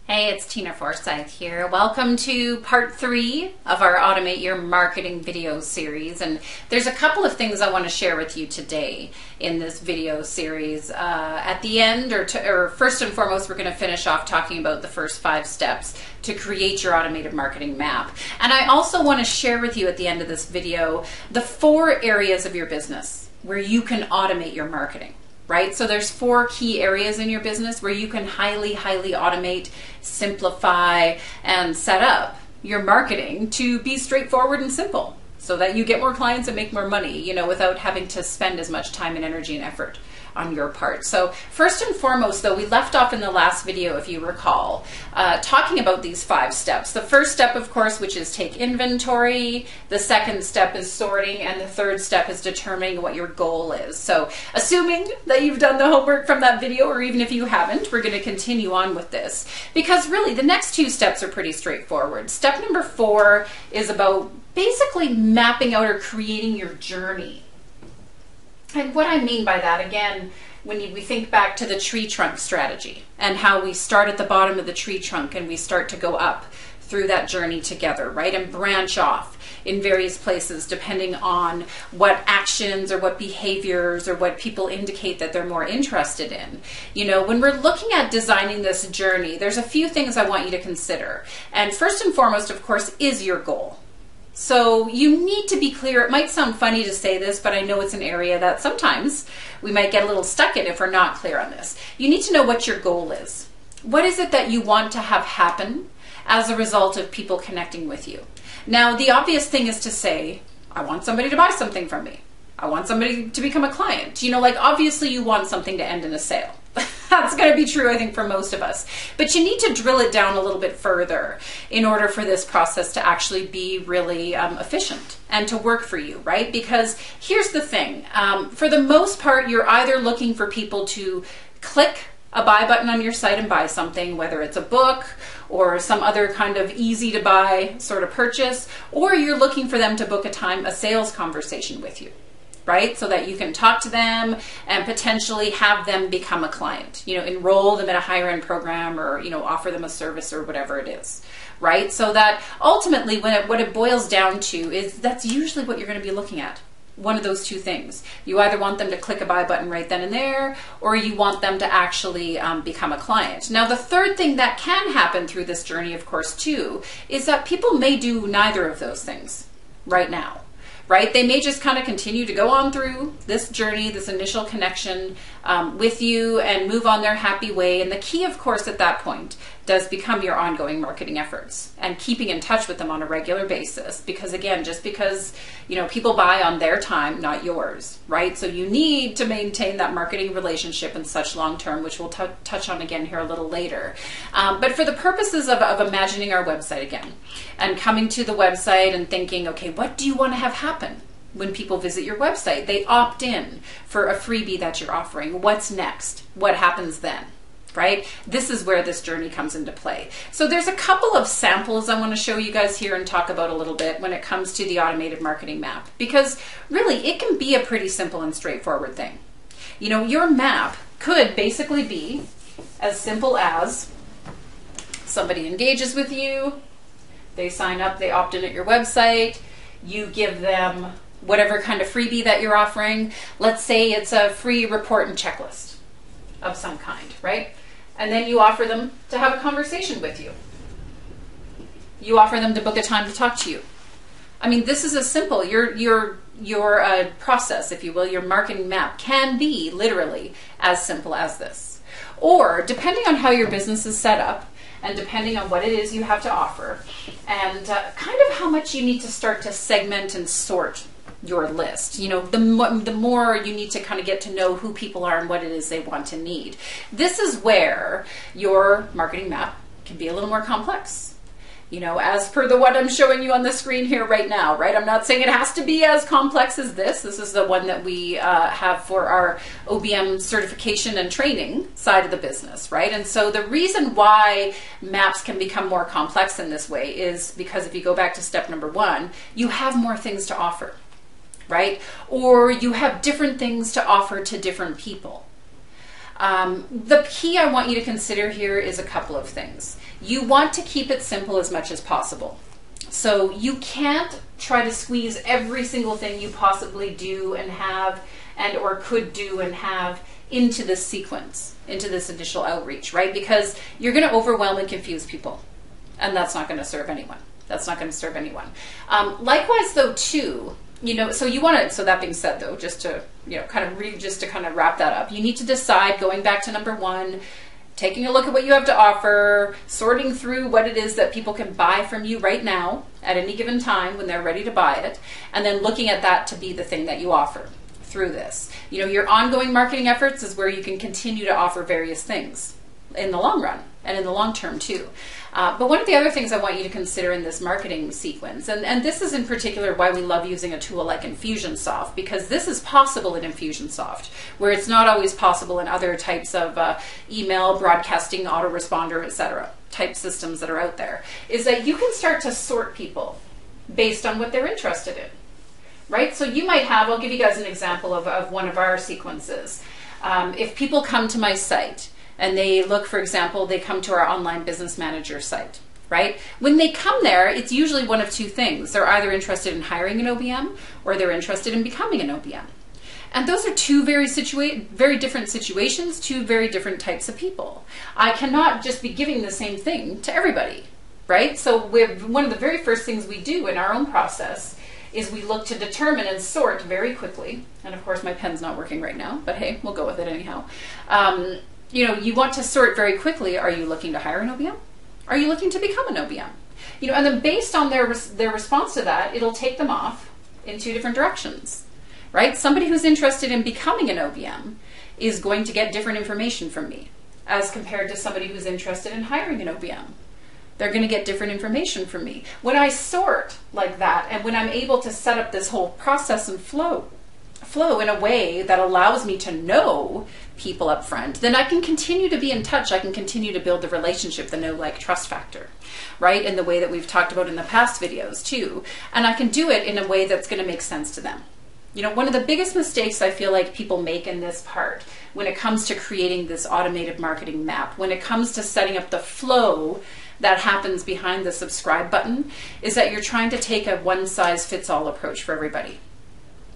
Hey, it's Tina Forsyth here. Welcome to part 3 of our Automate Your Marketing video series. And there's a couple of things I want to share with you today in this video series. At the end, or first and foremost, we're going to finish off talking about the first 5 steps to create your automated marketing map. And I also want to share with you at the end of this video the 4 areas of your business where you can automate your marketing. Right? So there's 4 key areas in your business where you can highly automate, simplify, and set up your marketing to be straightforward and simple so that you get more clients and make more money, without having to spend as much time and energy and effort on your part. So first and foremost, though, we left off in the last video, if you recall, talking about these 5 steps. The first step, of course, which is take inventory. The second step is sorting. And the third step is determining what your goal is. So assuming that you've done the homework from that video, or even if you haven't, we're going to continue on with this. Because really, the next 2 steps are pretty straightforward. Step number 4 is about basically mapping out or creating your journey. And what I mean by that, again, when we think back to the tree trunk strategy and how we start at the bottom of the tree trunk and we start to go up through that journey together, right? And branch off in various places depending on what actions or what behaviors or what people indicate that they're more interested in. When we're looking at designing this journey, there's a few things I want you to consider. And first and foremost, of course, is your goal. So you need to be clear. It might sound funny to say this, but I know it's an area that sometimes we might get a little stuck in if we're not clear on this. You need to know what your goal is. What is it that you want to have happen as a result of people connecting with you? Now, the obvious thing is to say, I want somebody to buy something from me. I want somebody to become a client. Obviously you want something to end in a sale. That's going to be true, I think, for most of us. But you need to drill it down a little bit further in order for this process to actually be really efficient and to work for you, right? Because here's the thing. For the most part, you're either looking for people to click a buy button on your site and buy something, whether it's a book or some other kind of easy to buy sort of purchase, or you're looking for them to book a sales conversation with you. Right? So that you can talk to them and potentially have them become a client, enroll them in a higher end program or, offer them a service or whatever it is, right? So that ultimately what it boils down to is that's usually what you're going to be looking at. One of those 2 things. You either want them to click a buy button right then and there, or you want them to actually become a client. Now, the third thing that can happen through this journey, of course, too, is that people may do neither of those things right now. Right? They may just kind of continue to go on through this journey, this initial connection with you and move on their happy way. And the key, of course, at that point does become your ongoing marketing efforts and keeping in touch with them on a regular basis. Because again, just because, people buy on their time, not yours, right? So you need to maintain that marketing relationship in such long term, which we'll touch on again here a little later. But for the purposes of imagining our website again and coming to the website and thinking, okay, what do you want to have happen? When people visit your website, they opt in for a freebie that you're offering. What's next? What happens then? Right? This is where this journey comes into play. So there's a couple of samples I want to show you guys here and talk about a little bit when it comes to the automated marketing map, because really it can be a pretty simple and straightforward thing. Your map could basically be as simple as somebody engages with you, they sign up, they opt in at your website, you give them whatever kind of freebie that you're offering. Let's say it's a free report and checklist of some kind, right? And then you offer them to have a conversation with you. You offer them to book a time to talk to you. I mean, this is as simple. Your process, if you will, your marketing map can be literally as simple as this. Or depending on how your business is set up, and depending on what it is you have to offer, and kind of how much you need to start to segment and sort your list. The more you need to kind of get to know who people are and what it is they want to need. This is where your marketing map can be a little more complex. As per what I'm showing you on the screen here right now, right? I'm not saying it has to be as complex as this. This is the one that we have for our OBM certification and training side of the business, right? And so the reason why maps can become more complex in this way is because if you go back to step number 1, you have more things to offer. Right? Or you have different things to offer to different people. The key I want you to consider here is a couple of things. You want to keep it simple as much as possible. So you can't try to squeeze every single thing you possibly do and have and or could do and have into this sequence, into this initial outreach, right? Because you're going to overwhelm and confuse people, and that's not going to serve anyone. That's not going to serve anyone. Likewise, though, too, so you want to. So that being said, though, just to kind of wrap that up, you need to decide. Going back to number one, taking a look at what you have to offer, sorting through what it is that people can buy from you right now at any given time when they're ready to buy it, and then looking at that to be the thing that you offer through this. Your ongoing marketing efforts is where you can continue to offer various things in the long run and in the long term too. But one of the other things I want you to consider in this marketing sequence, and this is in particular why we love using a tool like Infusionsoft, because this is possible in Infusionsoft, where it's not always possible in other types of email, broadcasting, autoresponder, etc. type systems that are out there, is that you can start to sort people based on what they're interested in. Right? So you might have, I'll give you guys an example of one of our sequences. If people come to my site and they look, for example, they come to our online business manager site, right? When they come there, it's usually one of two things. They're either interested in hiring an OBM or they're interested in becoming an OBM. And those are two very different situations, two very different types of people. I cannot just be giving the same thing to everybody, right? So one of the very first things we do in our own process is we look to determine and sort very quickly, and of course my pen's not working right now, but hey, we'll go with it anyhow. You want to sort very quickly, are you looking to hire an OBM? Are you looking to become an OBM? And then based on their response to that, it'll take them off in two different directions, right? Somebody who's interested in becoming an OBM is going to get different information from me as compared to somebody who's interested in hiring an OBM. They're going to get different information from me. When I sort like that, and when I'm able to set up this whole process and flow in a way that allows me to know people up front, then I can continue to be in touch. I can continue to build the relationship, the know, like, trust factor, right? In the way that we've talked about in the past videos too. And I can do it in a way that's going to make sense to them. One of the biggest mistakes I feel like people make in this part, when it comes to creating this automated marketing map, when it comes to setting up the flow that happens behind the subscribe button, is that you're trying to take a one-size-fits-all approach for everybody.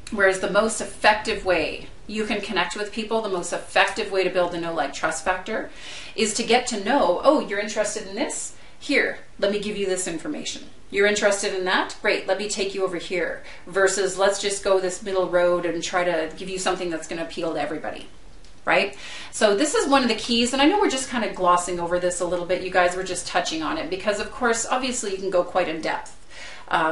Whereas the most effective way you can connect with people, the most effective way to build the know, like, trust factor, is to get to know, oh, you're interested in this? Here, let me give you this information. You're interested in that? Great, let me take you over here. Versus let's just go this middle road and try to give you something that's going to appeal to everybody. Right? So this is one of the keys, and I know we're just kind of glossing over this a little bit. You guys were just touching on it because, of course, obviously you can go quite in depth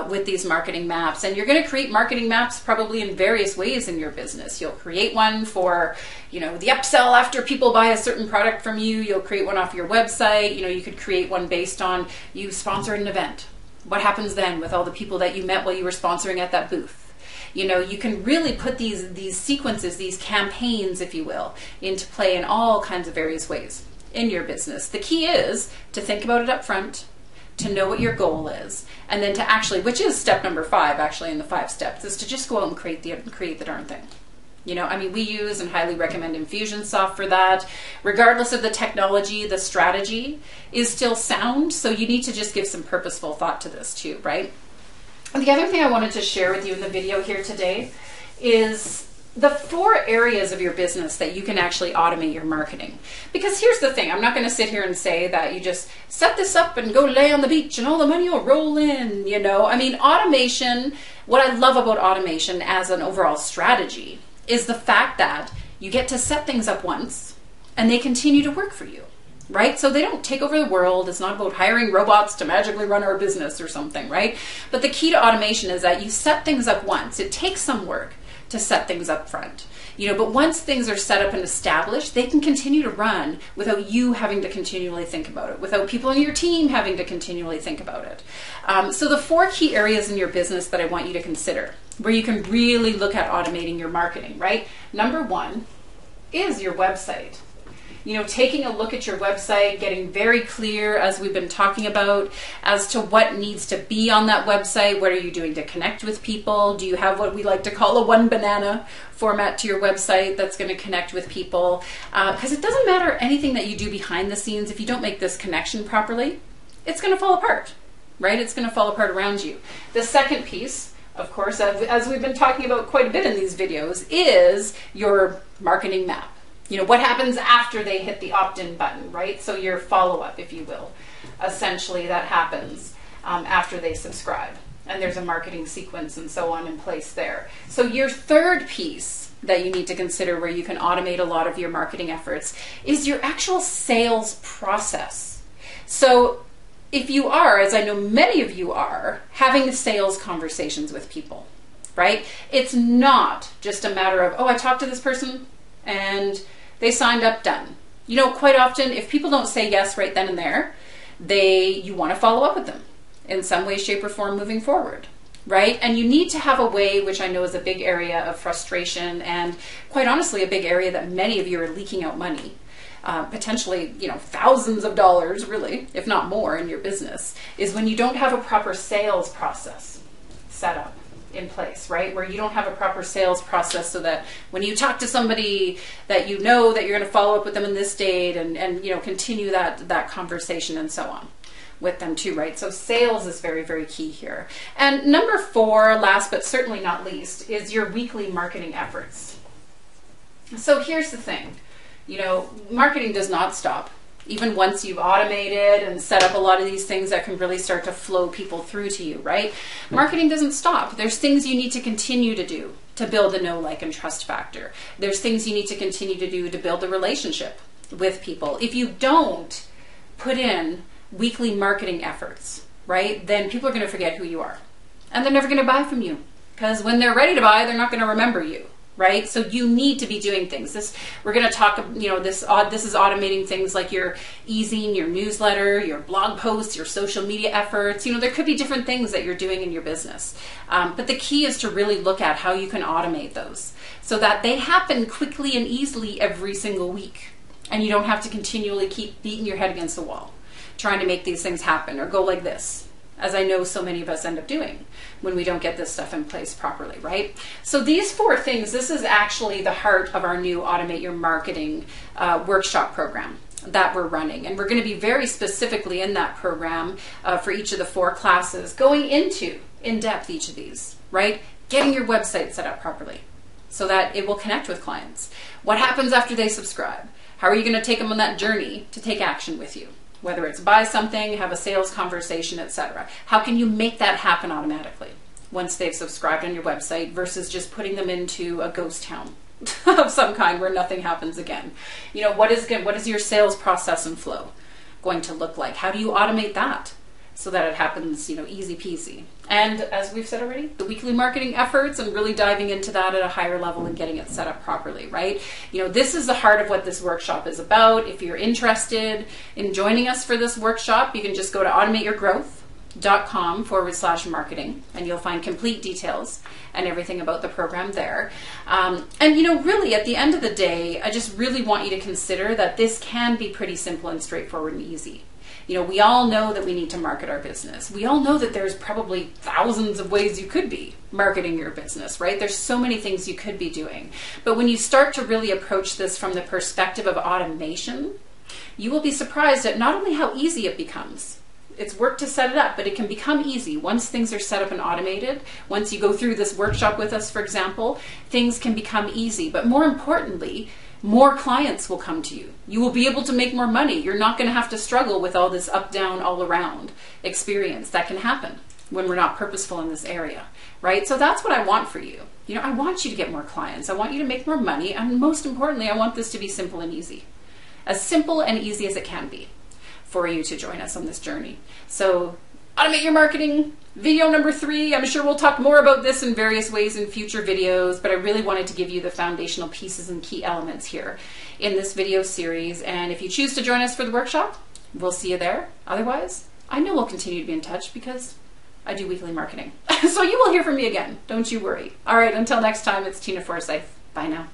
with these marketing maps, and you're going to create marketing maps probably in various ways in your business. You'll create one for, the upsell after people buy a certain product from you. You'll create one off your website. You could create one based on you sponsor an event. What happens then with all the people that you met while you were sponsoring at that booth? You can really put these sequences, these campaigns, if you will, into play in all kinds of various ways in your business. The key is to think about it up front, to know what your goal is, and then to actually, which is step number 5 actually in the 5 steps, is to just go out and create the darn thing. We use and highly recommend Infusionsoft for that. Regardless of the technology, the strategy is still sound, so you need to just give some purposeful thought to this too, right? And the other thing I wanted to share with you in the video here today is the 4 areas of your business that you can actually automate your marketing. Because here's the thing, I'm not going to sit here and say that you just set this up and go lay on the beach and all the money will roll in, Automation, what I love about automation as an overall strategy is the fact that you get to set things up once and they continue to work for you. Right? So they don't take over the world. It's not about hiring robots to magically run our business or something, right? But the key to automation is that you set things up once. It takes some work to set things up front, but once things are set up and established, they can continue to run without you having to continually think about it, without people in your team having to continually think about it. So the 4 key areas in your business that I want you to consider, where you can really look at automating your marketing, right? Number 1 is your website. taking a look at your website, getting very clear, as we've been talking about, as to what needs to be on that website. What are you doing to connect with people? Do you have what we like to call a one banana format to your website that's going to connect with people? Because it doesn't matter anything that you do behind the scenes. If you don't make this connection properly, it's going to fall apart, right? It's going to fall apart around you. The second piece, of course, as we've been talking about quite a bit in these videos, is your marketing map. What happens after they hit the opt-in button, right? So your follow-up, if you will. Essentially, that happens after they subscribe. And there's a marketing sequence and so on in place there. So your third piece that you need to consider where you can automate a lot of your marketing efforts is your actual sales process. So if you are, as I know many of you are, having sales conversations with people, right? It's not just a matter of, oh, I talked to this person and they signed up, done. Quite often, if people don't say yes right then and there, you want to follow up with them in some way, shape, or form moving forward, right? And you need to have a way, which I know is a big area of frustration and quite honestly, a big area that many of you are leaking out money. Potentially, thousands of dollars, really, if not more in your business, is when you don't have a proper sales process set up in place, right? Where you don't have a proper sales process so that when you talk to somebody that you know that you're going to follow up with them in this date and continue that conversation and so on with them too, right? So sales is very, very key here. And number 4, last but certainly not least, is your weekly marketing efforts. So here's the thing. Marketing does not stop. Even once you've automated and set up a lot of these things that can really start to flow people through to you, right? Marketing doesn't stop. There's things you need to continue to do to build a know, like, and trust factor. There's things you need to continue to do to build a relationship with people. If you don't put in weekly marketing efforts, right, then people are going to forget who you are. And they're never going to buy from you. Because when they're ready to buy, they're not going to remember you. Right? So you need to be doing things. We're going to talk, this is automating things like your e-zine, your newsletter, your blog posts, your social media efforts. There could be different things that you're doing in your business. But the key is to really look at how you can automate those so that they happen quickly and easily every single week. And you don't have to continually keep beating your head against the wall trying to make these things happen or go like this, as I know so many of us end up doing when we don't get this stuff in place properly, right? So these 4 things, this is actually the heart of our new Automate Your Marketing workshop program that we're running. And we're going to be very specifically in that program for each of the 4 classes, going into in-depth each of these, right? Getting your website set up properly so that it will connect with clients. What happens after they subscribe? How are you going to take them on that journey to take action with you? Whether it's buy something, have a sales conversation, etc. How can you make that happen automatically once they've subscribed on your website versus just putting them into a ghost town of some kind where nothing happens again? What is your sales process and flow going to look like? How do you automate that so that it happens, easy peasy? And as we've said already, the weekly marketing efforts and really diving into that at a higher level and getting it set up properly, right? This is the heart of what this workshop is about. If you're interested in joining us for this workshop, you can just go to automateyourgrowth.com/marketing and you'll find complete details and everything about the program there. And really at the end of the day, I just really want you to consider that this can be pretty simple and straightforward and easy. We all know that we need to market our business. We all know that there's probably thousands of ways you could be marketing your business, right? There's so many things you could be doing. But when you start to really approach this from the perspective of automation, you will be surprised at not only how easy it becomes. It's work to set it up, but it can become easy. Once things are set up and automated, once you go through this workshop with us, for example, things can become easy. But more importantly, more clients will come to you. You will be able to make more money. You're not going to have to struggle with all this up, down, all around experience that can happen when we're not purposeful in this area, right? So that's what I want for you. I want you to get more clients. I want you to make more money. And most importantly, I want this to be simple and easy. As simple and easy as it can be for you to join us on this journey. So Automate Your Marketing, video number 3. I'm sure we'll talk more about this in various ways in future videos, but I really wanted to give you the foundational pieces and key elements here in this video series. And if you choose to join us for the workshop, we'll see you there. Otherwise, I know we'll continue to be in touch because I do weekly marketing. So you will hear from me again. Don't you worry. All right, until next time, it's Tina Forsyth. Bye now.